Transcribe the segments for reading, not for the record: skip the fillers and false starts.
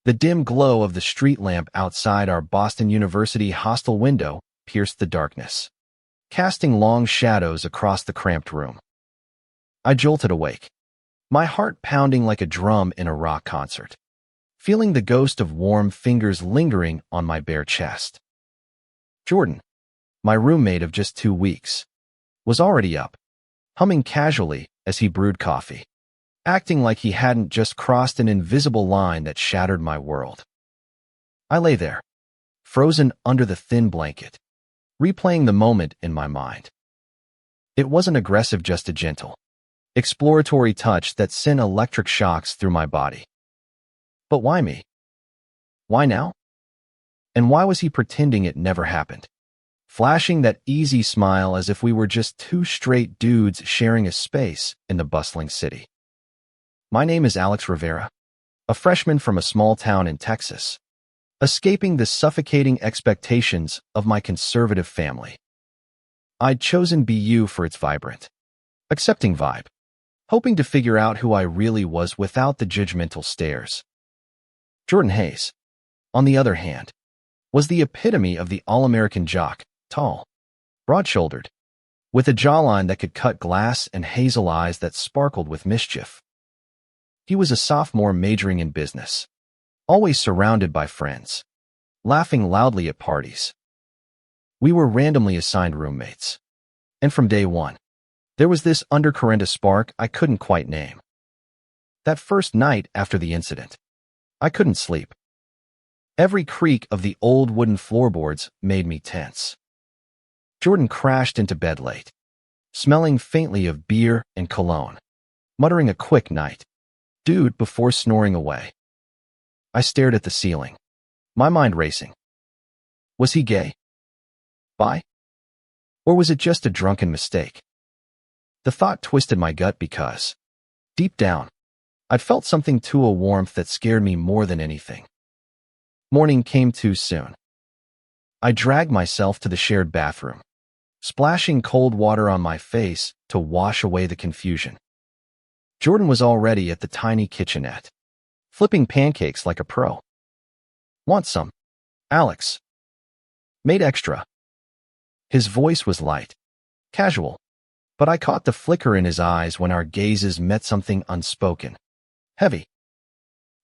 The dim glow of the street lamp outside our Boston University hostel window pierced the darkness, casting long shadows across the cramped room. I jolted awake, my heart pounding like a drum in a rock concert, feeling the ghost of warm fingers lingering on my bare chest. Jordan, my roommate of just 2 weeks, was already up, humming casually as he brewed coffee, acting like he hadn't just crossed an invisible line that shattered my world. I lay there, frozen under the thin blanket, replaying the moment in my mind. It wasn't aggressive, just a gentle, exploratory touch that sent electric shocks through my body. But why me? Why now? And why was he pretending it never happened, flashing that easy smile as if we were just two straight dudes sharing a space in the bustling city? My name is Alex Rivera, a freshman from a small town in Texas, escaping the suffocating expectations of my conservative family. I'd chosen BU for its vibrant, accepting vibe, hoping to figure out who I really was without the judgmental stares. Jordan Hayes, on the other hand, was the epitome of the all-American jock, tall, broad-shouldered, with a jawline that could cut glass and hazel eyes that sparkled with mischief. He was a sophomore majoring in business, always surrounded by friends, laughing loudly at parties. We were randomly assigned roommates, and from day one, there was this undercurrent of spark I couldn't quite name. That first night after the incident, I couldn't sleep. Every creak of the old wooden floorboards made me tense. Jordan crashed into bed late, smelling faintly of beer and cologne, muttering a quick night, dude, before snoring away. I stared at the ceiling, my mind racing. Was he gay? Bi? Or was it just a drunken mistake? The thought twisted my gut because, deep down, I'd felt something to a warmth that scared me more than anything. Morning came too soon. I dragged myself to the shared bathroom, splashing cold water on my face to wash away the confusion. Jordan was already at the tiny kitchenette, flipping pancakes like a pro. Want some, Alex? Made extra. His voice was light, casual, but I caught the flicker in his eyes when our gazes met, something unspoken, heavy.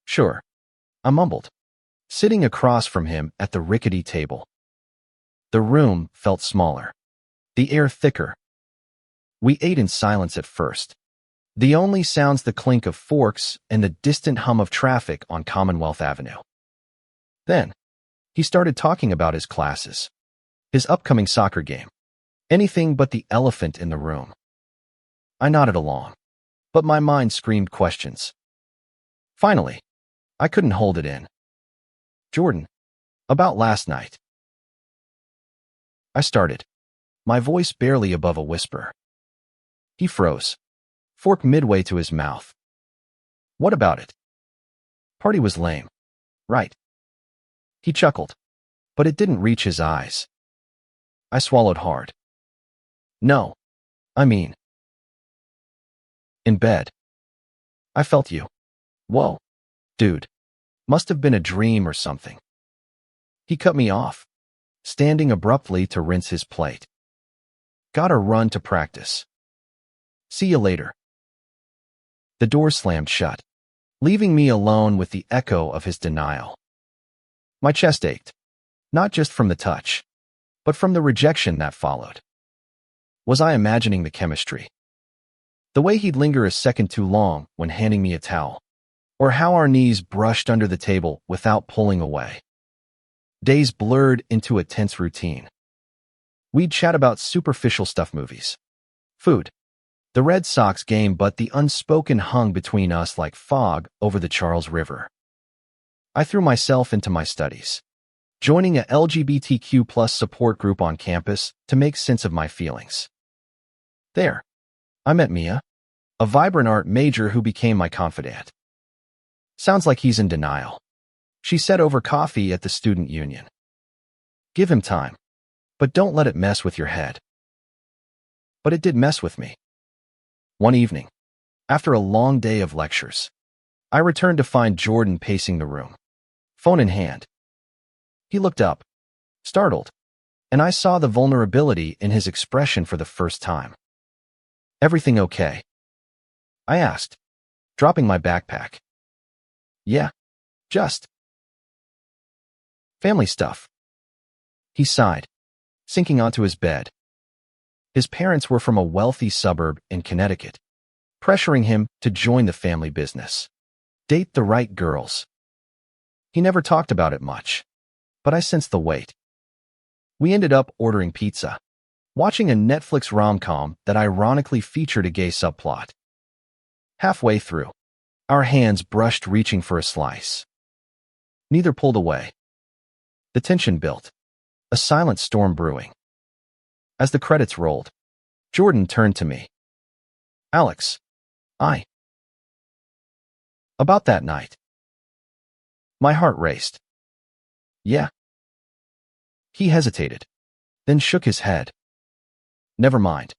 Sure, I mumbled, sitting across from him at the rickety table. The room felt smaller, the air thicker. We ate in silence at first, the only sounds the clink of forks and the distant hum of traffic on Commonwealth Avenue. Then, he started talking about his classes, his upcoming soccer game, anything but the elephant in the room. I nodded along, but my mind screamed questions. Finally, I couldn't hold it in. Jordan, about last night. I started, my voice barely above a whisper. He froze, fork midway to his mouth. What about it? Party was lame, right? He chuckled, but it didn't reach his eyes. I swallowed hard. No, I mean, in bed. I felt you. Whoa, dude. Must have been a dream or something. He cut me off, standing abruptly to rinse his plate. Gotta run to practice. See you later. The door slammed shut, leaving me alone with the echo of his denial. My chest ached, not just from the touch, but from the rejection that followed. Was I imagining the chemistry? The way he'd linger a second too long when handing me a towel, or how our knees brushed under the table without pulling away. Days blurred into a tense routine. We'd chat about superficial stuff, movies, food, the Red Sox game, but the unspoken hung between us like fog over the Charles River. I threw myself into my studies, joining a LGBTQ+ support group on campus to make sense of my feelings. There, I met Mia, a vibrant art major who became my confidant. Sounds like he's in denial, she said over coffee at the student union. Give him time, but don't let it mess with your head. But it did mess with me. One evening, after a long day of lectures, I returned to find Jordan pacing the room, phone in hand. He looked up, startled, and I saw the vulnerability in his expression for the first time. "Everything okay?" I asked, dropping my backpack. "Yeah, just family stuff." He sighed, sinking onto his bed. His parents were from a wealthy suburb in Connecticut, pressuring him to join the family business, date the right girls. He never talked about it much, but I sensed the weight. We ended up ordering pizza, watching a Netflix rom-com that ironically featured a gay subplot. Halfway through, our hands brushed reaching for a slice. Neither pulled away. The tension built, a silent storm brewing. As the credits rolled, Jordan turned to me. "Alex, about that night." My heart raced. "Yeah." He hesitated, then shook his head. "Never mind.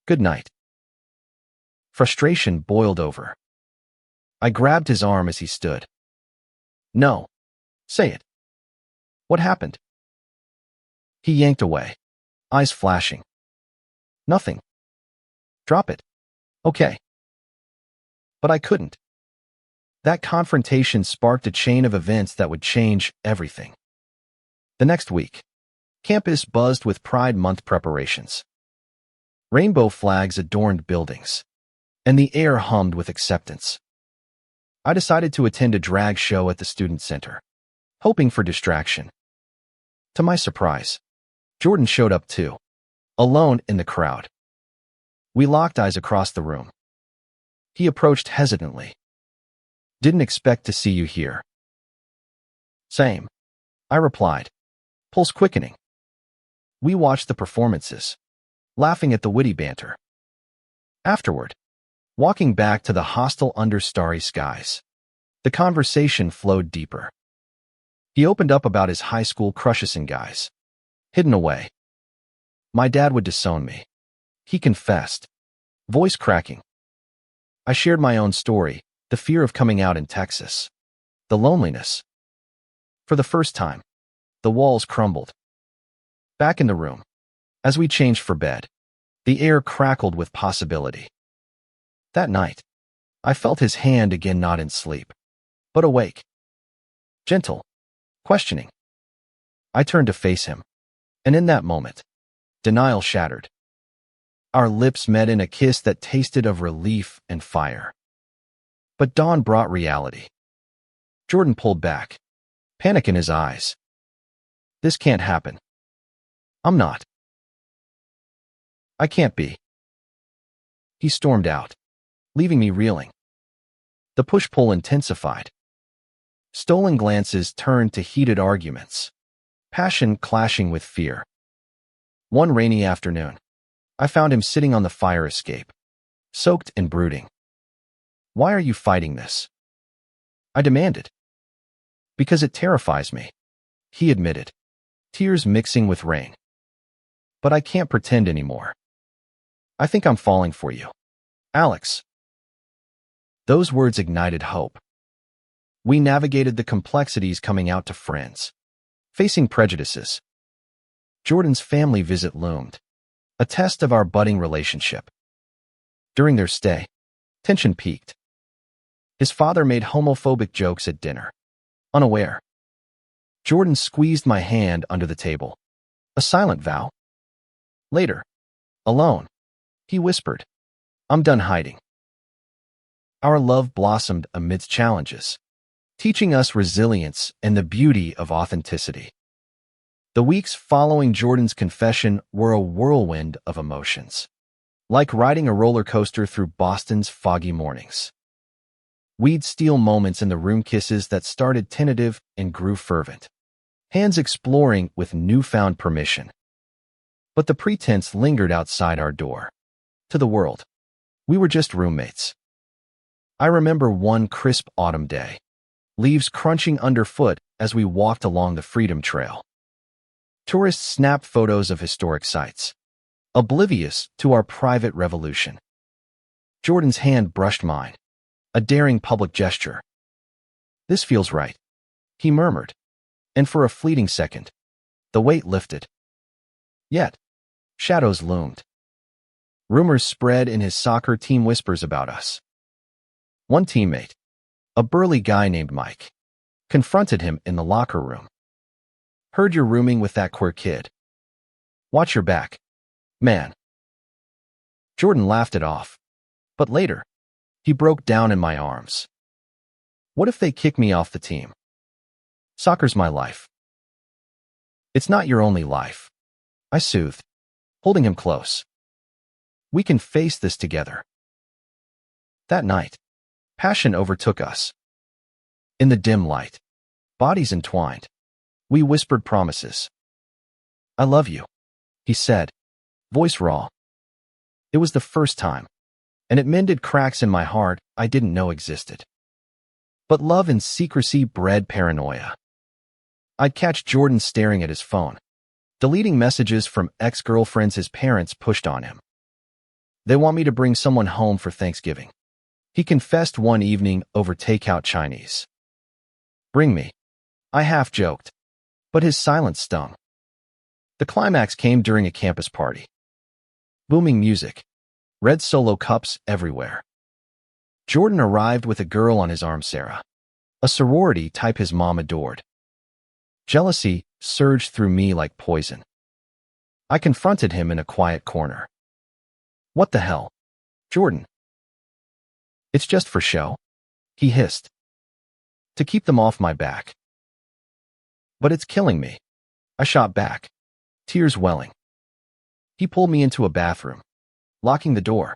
Good night." Frustration boiled over. I grabbed his arm as he stood. "No. Say it. What happened?" He yanked away, eyes flashing. "Nothing. Drop it. Okay." But I couldn't. That confrontation sparked a chain of events that would change everything. The next week, campus buzzed with Pride Month preparations. Rainbow flags adorned buildings, and the air hummed with acceptance. I decided to attend a drag show at the student center, hoping for distraction. To my surprise, Jordan showed up too, alone in the crowd. We locked eyes across the room. He approached hesitantly. "Didn't expect to see you here." "Same," I replied, pulse quickening. We watched the performances, laughing at the witty banter. Afterward, walking back to the hostel under starry skies, the conversation flowed deeper. He opened up about his high school crushes and guys, hidden away. "My dad would disown me," he confessed, voice cracking. I shared my own story, the fear of coming out in Texas, the loneliness. For the first time, the walls crumbled. Back in the room, as we changed for bed, the air crackled with possibility. That night, I felt his hand again, not in sleep, but awake. Gentle, questioning. I turned to face him, and in that moment, denial shattered. Our lips met in a kiss that tasted of relief and fire. But dawn brought reality. Jordan pulled back, panic in his eyes. "This can't happen. I'm not. I can't be." He stormed out, leaving me reeling. The push-pull intensified. Stolen glances turned to heated arguments, passion clashing with fear. One rainy afternoon, I found him sitting on the fire escape, soaked and brooding. "Why are you fighting this?" I demanded. "Because it terrifies me," he admitted, tears mixing with rain. "But I can't pretend anymore. I think I'm falling for you, Alex." Those words ignited hope. We navigated the complexities coming out to friends, facing prejudices. Jordan's family visit loomed, a test of our budding relationship. During their stay, tension peaked. His father made homophobic jokes at dinner, unaware. Jordan squeezed my hand under the table, a silent vow. Later, alone, he whispered, "I'm done hiding." Our love blossomed amidst challenges, teaching us resilience and the beauty of authenticity. The weeks following Jordan's confession were a whirlwind of emotions, like riding a roller coaster through Boston's foggy mornings. We'd steal moments in the room, kisses that started tentative and grew fervent, hands exploring with newfound permission. But the pretense lingered outside our door. To the world, we were just roommates. I remember one crisp autumn day, leaves crunching underfoot as we walked along the Freedom Trail. Tourists snapped photos of historic sites, oblivious to our private revolution. Jordan's hand brushed mine, a daring public gesture. "This feels right," he murmured, and for a fleeting second, the weight lifted. Yet, shadows loomed. Rumors spread in his soccer team, whispers about us. One teammate, a burly guy named Mike, confronted him in the locker room. "Heard you're rooming with that queer kid. Watch your back, man." Jordan laughed it off, but later, he broke down in my arms. "What if they kick me off the team? Soccer's my life." "It's not your only life," I soothed, holding him close. "We can face this together." That night, passion overtook us. In the dim light, bodies entwined, we whispered promises. "I love you," he said, voice raw. It was the first time, and it mended cracks in my heart I didn't know existed. But love in secrecy bred paranoia. I'd catch Jordan staring at his phone, deleting messages from ex-girlfriends his parents pushed on him. "They want me to bring someone home for Thanksgiving," he confessed one evening over takeout Chinese. "Bring me," I half joked, but his silence stung. The climax came during a campus party. Booming music, red Solo cups everywhere. Jordan arrived with a girl on his arm, Sarah, a sorority type his mom adored. Jealousy surged through me like poison. I confronted him in a quiet corner. "What the hell, Jordan?" "It's just for show," he hissed. "To keep them off my back." "But it's killing me," I shot back, tears welling. He pulled me into a bathroom, locking the door.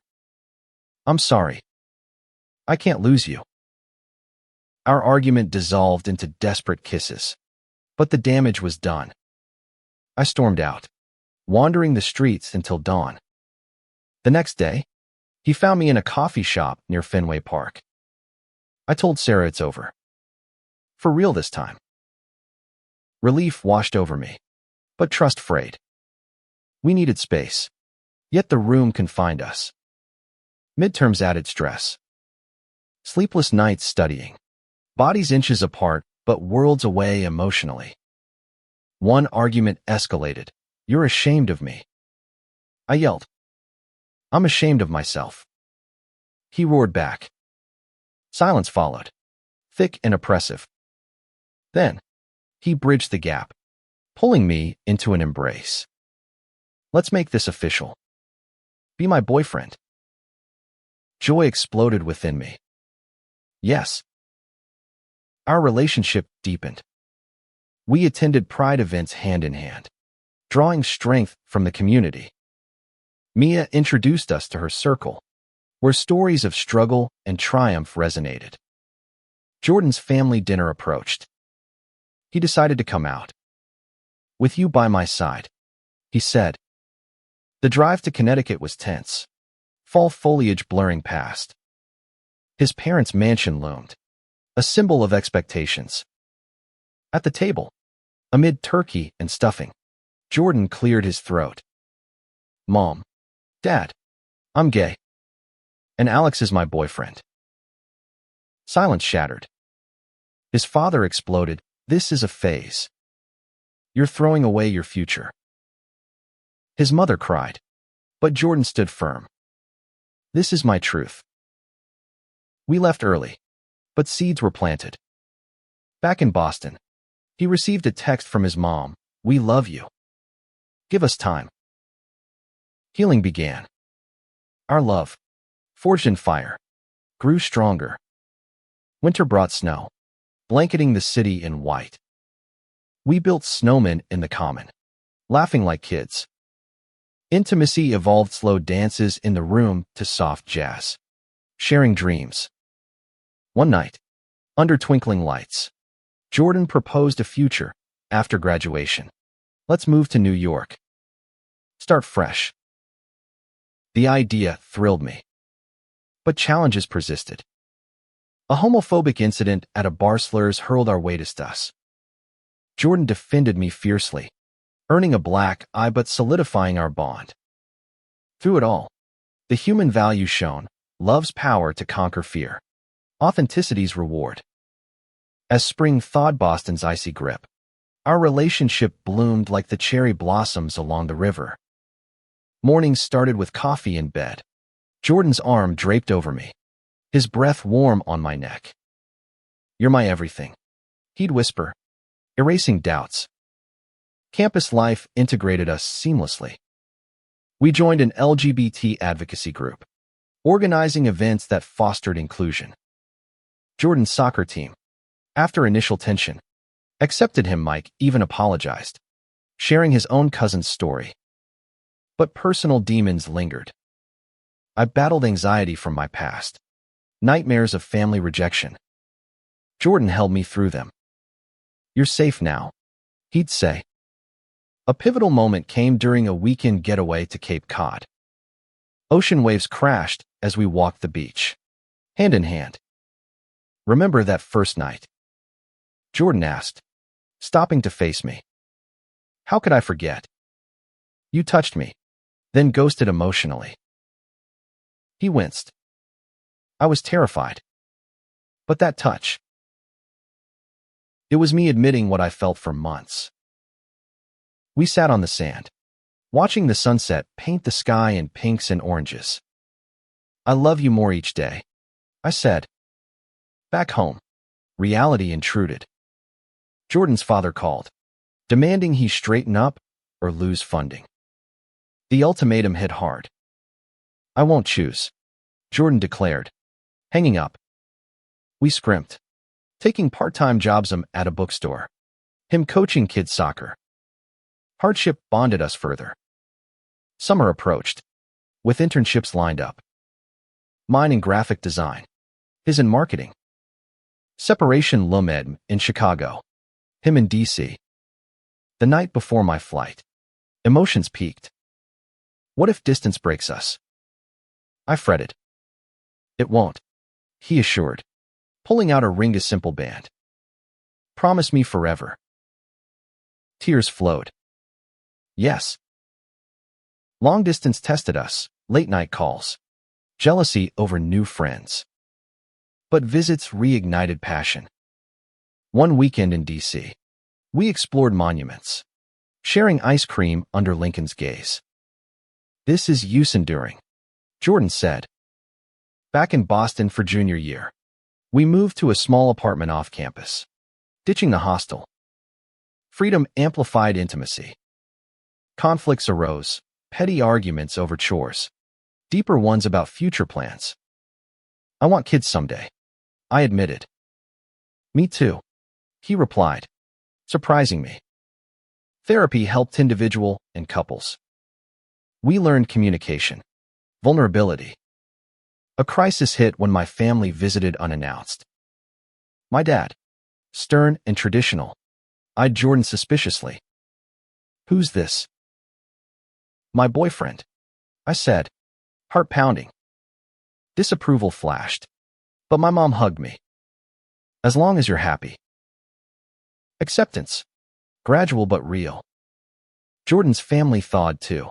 "I'm sorry. I can't lose you." Our argument dissolved into desperate kisses, but the damage was done. I stormed out, wandering the streets until dawn. The next day, he found me in a coffee shop near Fenway Park. I told Sarah it's over. For real this time. Relief washed over me, but trust frayed. We needed space, yet the room confined us. Midterms added stress. Sleepless nights studying. Bodies inches apart, but worlds away emotionally. One argument escalated. "You're ashamed of me." I yelled. "I'm ashamed of myself." He roared back. Silence followed, thick and oppressive. Then, he bridged the gap, pulling me into an embrace. "Let's make this official. Be my boyfriend." Joy exploded within me. Yes. Our relationship deepened. We attended pride events hand in hand, drawing strength from the community. Mia introduced us to her circle, where stories of struggle and triumph resonated. Jordan's family dinner approached. He decided to come out. "With you by my side," he said. The drive to Connecticut was tense, fall foliage blurring past. His parents' mansion loomed, a symbol of expectations. At the table, amid turkey and stuffing, Jordan cleared his throat. "Mom, Dad, I'm gay. And Alex is my boyfriend." Silence shattered. His father exploded. "This is a phase. You're throwing away your future." His mother cried, but Jordan stood firm. "This is my truth." We left early, but seeds were planted. Back in Boston, he received a text from his mom. "We love you. Give us time." Healing began. Our love, forged in fire, grew stronger. Winter brought snow, blanketing the city in white. We built snowmen in the common, laughing like kids. Intimacy evolved slow dances in the room to soft jazz, sharing dreams. One night, under twinkling lights, Jordan proposed a future after graduation. "Let's move to New York. Start fresh." The idea thrilled me. But challenges persisted. A homophobic incident at a bar slurs hurled our way to us. Jordan defended me fiercely, earning a black eye but solidifying our bond. Through it all, the human value shone, love's power to conquer fear, authenticity's reward. As spring thawed Boston's icy grip, our relationship bloomed like the cherry blossoms along the river. Mornings started with coffee in bed, Jordan's arm draped over me, his breath warm on my neck. "You're my everything," he'd whisper, erasing doubts. Campus life integrated us seamlessly. We joined an LGBT advocacy group, organizing events that fostered inclusion. Jordan's soccer team, after initial tension, accepted him. Mike even apologized, sharing his own cousin's story. But personal demons lingered. I battled anxiety from my past, nightmares of family rejection. Jordan held me through them. "You're safe now," he'd say. A pivotal moment came during a weekend getaway to Cape Cod. Ocean waves crashed as we walked the beach, hand in hand. "Remember that first night?" Jordan asked, stopping to face me. "How could I forget? You touched me, then ghosted emotionally." He winced. I was terrified. But that touch. It was me admitting what I felt for months. We sat on the sand, watching the sunset paint the sky in pinks and oranges. "I love you more each day," I said. Back home, reality intruded. Jordan's father called, demanding he straighten up or lose funding. The ultimatum hit hard. "I won't choose," Jordan declared, hanging up. We scrimped, taking part-time jobs at a bookstore, him coaching kids soccer. Hardship bonded us further. Summer approached, with internships lined up. Mine in graphic design, his in marketing. Separation loomed in Chicago, him in DC. The night before my flight, emotions peaked. What if distance breaks us? I fretted. "It won't," he assured, pulling out a Ringa Simple band. "Promise me forever." Tears flowed. Yes. Long distance tested us, late-night calls, jealousy over new friends. But visits reignited passion. One weekend in DC, we explored monuments, sharing ice cream under Lincoln's gaze. "This is use-enduring," Jordan said. Back in Boston for junior year, we moved to a small apartment off campus, ditching the hostel. Freedom amplified intimacy. Conflicts arose, petty arguments over chores, deeper ones about future plans. "I want kids someday," I admitted. "Me too," he replied, surprising me. Therapy helped individual and couples. We learned communication, vulnerability. A crisis hit when my family visited unannounced. My dad, stern and traditional, eyed Jordan suspiciously. "Who's this?" "My boyfriend," I said, heart pounding. Disapproval flashed, but my mom hugged me. "As long as you're happy." Acceptance, gradual but real. Jordan's family thawed too.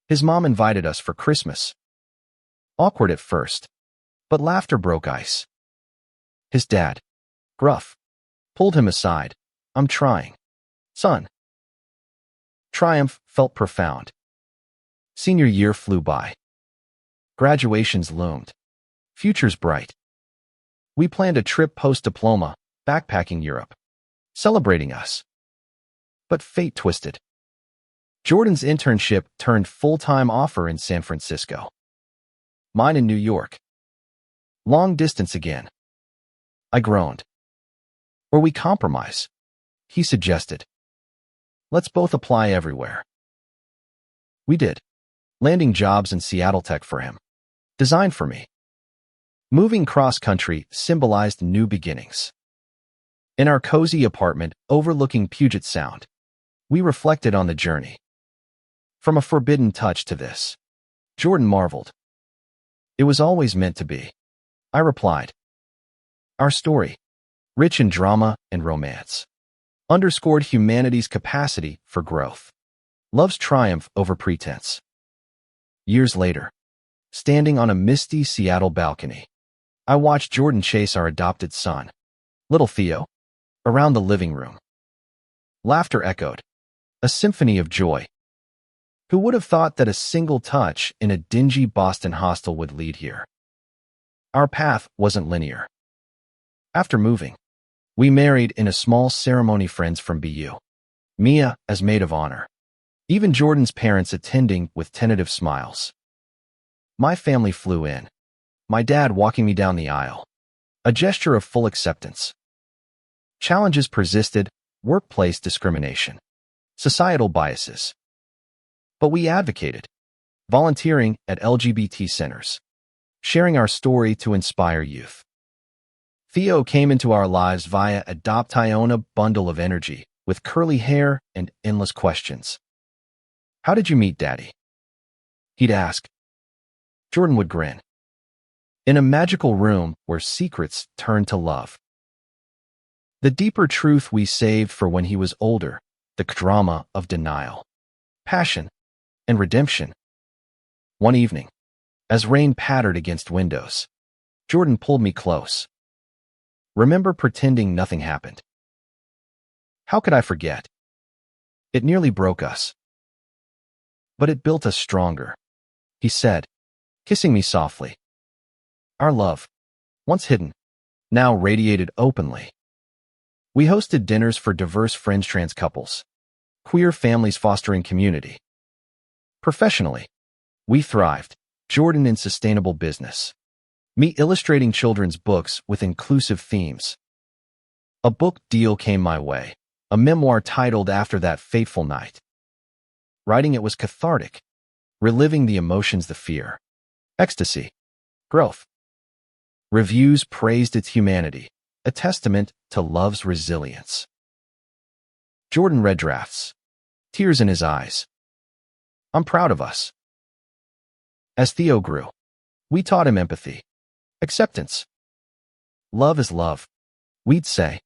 His mom invited us for Christmas. Awkward at first, but laughter broke ice. His dad, gruff, pulled him aside. "I'm trying, son." Triumph felt profound. Senior year flew by. Graduations loomed. Futures bright. We planned a trip post-diploma, backpacking Europe, celebrating us. But fate twisted. Jordan's internship turned full-time offer in San Francisco. Mine in New York. Long distance again. I groaned. "Or we compromise," he suggested. "Let's both apply everywhere." We did, landing jobs in Seattle Tech for him, designed for me. Moving cross-country symbolized new beginnings. In our cozy apartment overlooking Puget Sound, we reflected on the journey. From a forbidden touch to this, Jordan marveled. "It was always meant to be," I replied. Our story, rich in drama and romance, underscored humanity's capacity for growth, love's triumph over pretense. Years later, standing on a misty Seattle balcony, I watched Jordan chase our adopted son, Little Theo. Around the living room. Laughter echoed. A symphony of joy. Who would have thought that a single touch in a dingy Boston hostel would lead here? Our path wasn't linear. After moving, we married in a small ceremony, friends from BU. Mia as maid of honor. Even Jordan's parents attending with tentative smiles. My family flew in. My dad walking me down the aisle. A gesture of full acceptance. Challenges persisted, workplace discrimination, societal biases. But we advocated, volunteering at LGBT centers, sharing our story to inspire youth. Theo came into our lives via Adoption, a bundle of energy, with curly hair and endless questions. How did you meet Daddy? He'd ask. Jordan would grin. In a magical room where secrets turned to love. The deeper truth we saved for when he was older, the drama of denial, passion, and redemption. One evening, as rain pattered against windows, Jordan pulled me close. Remember pretending nothing happened? How could I forget? It nearly broke us. But it built us stronger, he said, kissing me softly. Our love, once hidden, now radiated openly. We hosted dinners for diverse friends, trans couples, queer families fostering community. Professionally, we thrived, Jordan in sustainable business, me illustrating children's books with inclusive themes. A book deal came my way, a memoir titled after that fateful night. Writing it was cathartic, reliving the emotions, the fear, ecstasy, growth. Reviews praised its humanity, a testament to love's resilience. Jordan read drafts, tears in his eyes. I'm proud of us. As Theo grew, we taught him empathy, acceptance. Love is love, we'd say.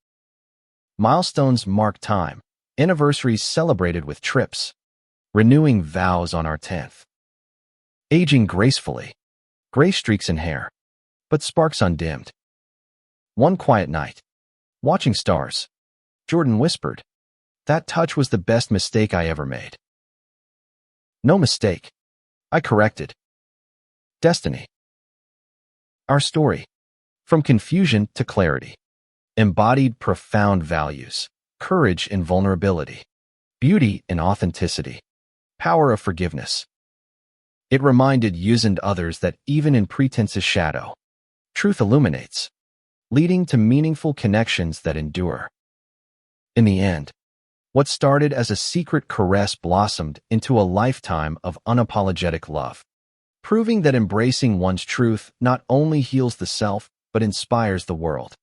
Milestones mark time, anniversaries celebrated with trips, renewing vows on our 10th. Aging gracefully, gray streaks in hair, but sparks undimmed. One quiet night, watching stars, Jordan whispered, "That touch was the best mistake I ever made." No mistake, I corrected. Destiny. Our story, from confusion to clarity, embodied profound values, courage in vulnerability, beauty in authenticity, power of forgiveness. It reminded us and others that even in pretense's shadow, truth illuminates, leading to meaningful connections that endure. In the end, what started as a secret caress blossomed into a lifetime of unapologetic love, proving that embracing one's truth not only heals the self, but inspires the world.